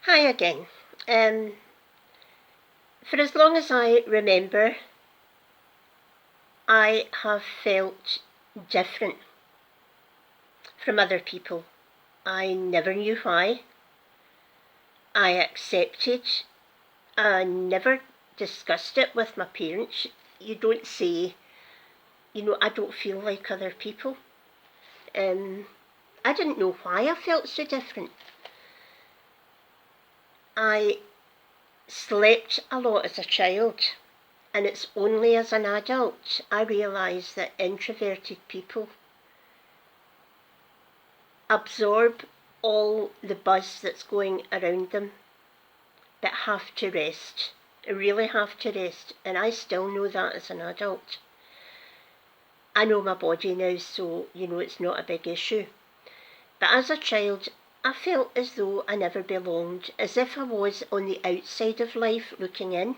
Hi again. For as long as I remember, I have felt different from other people. I never knew why. I accepted. I never discussed it with my parents. You don't say, I don't feel like other people. I didn't know why I felt so different. I slept a lot as a child. And it's only as an adult I realised that introverted people absorb all the buzz that's going around them, but have to rest, really have to rest. And I still know that as an adult. I know my body now, so it's not a big issue. But as a child, I felt as though I never belonged, as if I was on the outside of life looking in.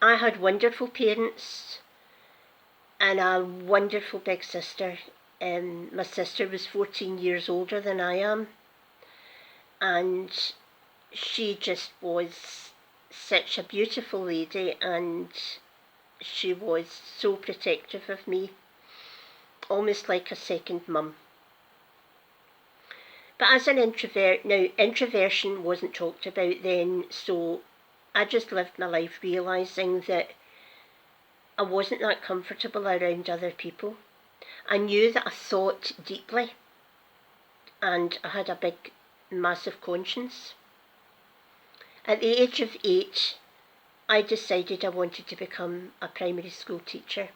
I had wonderful parents and a wonderful big sister. My sister was 14 years older than I am, and she just was such a beautiful lady, and she was so protective of me, almost like a second mum. But as an introvert, now introversion wasn't talked about then, so I just lived my life realising that I wasn't that comfortable around other people. I knew that I thought deeply, and I had a big, massive conscience. At the age of 8, I decided I wanted to become a primary school teacher,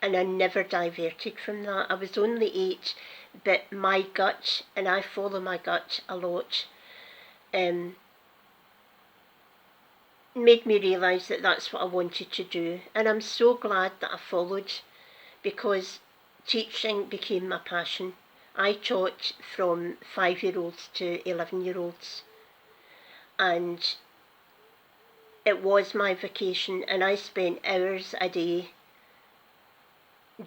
and I never diverted from that. I was only 8, but my gut, and I follow my gut a lot, made me realise that that's what I wanted to do. And I'm so glad that I followed, because teaching became my passion. I taught from 5-year-olds to 11-year-olds, and it was my vocation, and I spent hours a day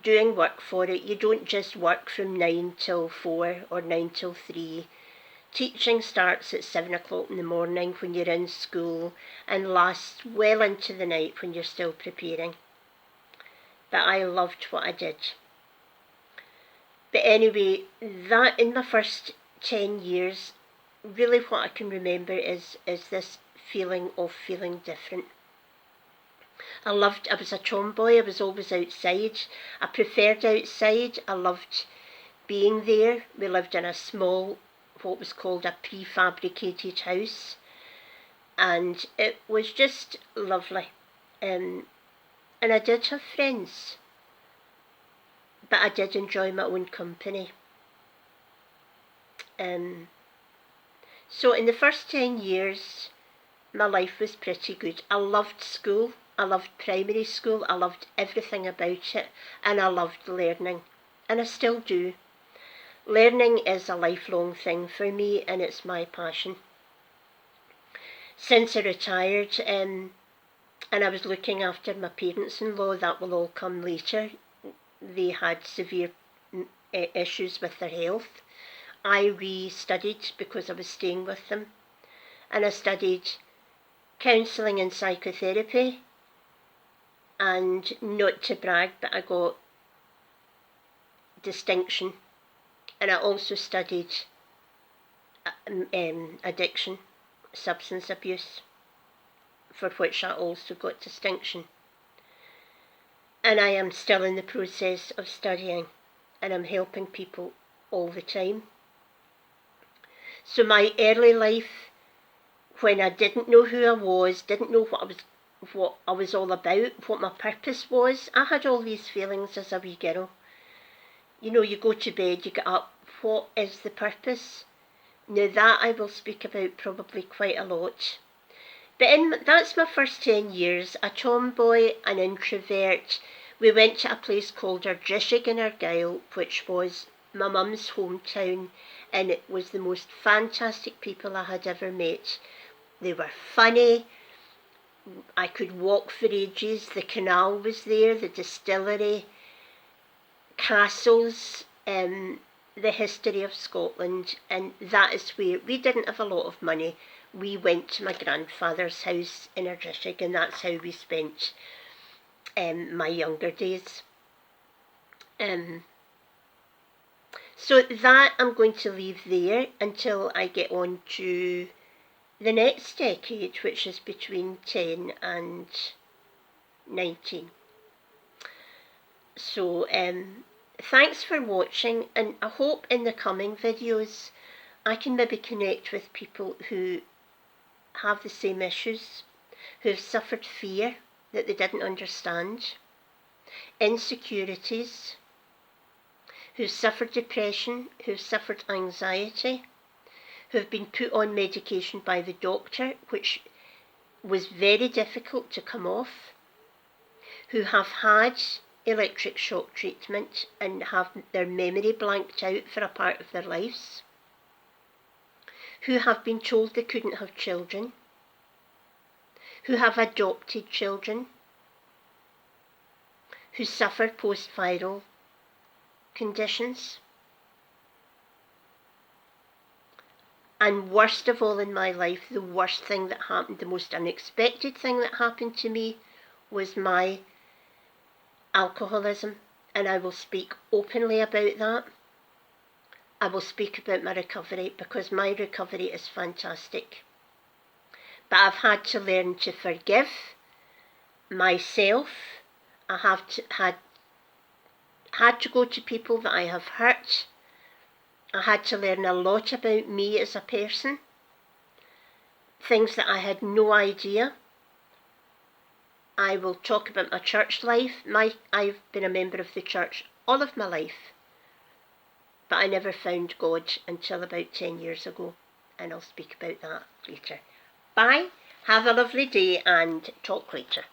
doing work for it. You don't just work from 9 till 4 or 9 till 3. Teaching starts at 7 o'clock in the morning when you're in school and lasts well into the night when you're still preparing. But I loved what I did. But anyway, that in my first 10 years, really what I can remember is this feeling of feeling different. I was a tomboy, I was always outside. I preferred outside, I loved being there. We lived in a small, what was called a prefabricated house, and it was just lovely. And I did have friends, but I did enjoy my own company. So in the first 10 years, my life was pretty good. I loved school, I loved primary school, I loved everything about it, and I loved learning, and I still do. Learning is a lifelong thing for me, and it's my passion. Since I retired, and I was looking after my parents-in-law, that will all come later. They had severe issues with their health. I re-studied because I was staying with them, and I studied counselling and psychotherapy, and not to brag, but I got distinction. And I also studied addiction, substance abuse, for which I also got distinction. And I am still in the process of studying, and I'm helping people all the time. So my early life, when I didn't know who I was, didn't know what I was all about, what my purpose was, I had all these feelings as a wee girl. You go to bed, you get up, what is the purpose? Now that I will speak about probably quite a lot. But that's my first 10 years, a tomboy, an introvert. We went to a place called Ardrishig in Argyll, which was my mum's hometown, and it was the most fantastic people I had ever met. They were funny. I could walk for ages. The canal was there, the distillery, castles. the history of Scotland, and that is where we didn't have a lot of money. We went to my grandfather's house in Ardishig, and that's how we spent my younger days. So that I'm going to leave there until I get on to the next decade, which is between 10 and 19. So thanks for watching, and I hope in the coming videos I can maybe connect with people who have the same issues, who have suffered fear that they didn't understand, insecurities, who've suffered depression, who've suffered anxiety, who've been put on medication by the doctor, which was very difficult to come off, who have had electric shock treatment and have their memory blanked out for a part of their lives, who have been told they couldn't have children, who have adopted children, who suffer post-viral conditions. And worst of all in my life, the worst thing that happened, the most unexpected thing that happened to me was my alcoholism, and I will speak openly about that. I will speak about my recovery, because my recovery is fantastic. But I've had to learn to forgive myself. I have had to go to people that I have hurt. I had to learn a lot about me as a person, things that I had no idea. I will talk about my church life. I've been a member of the church all of my life, but I never found God until about 10 years ago, and I'll speak about that later. Bye, have a lovely day, and talk later.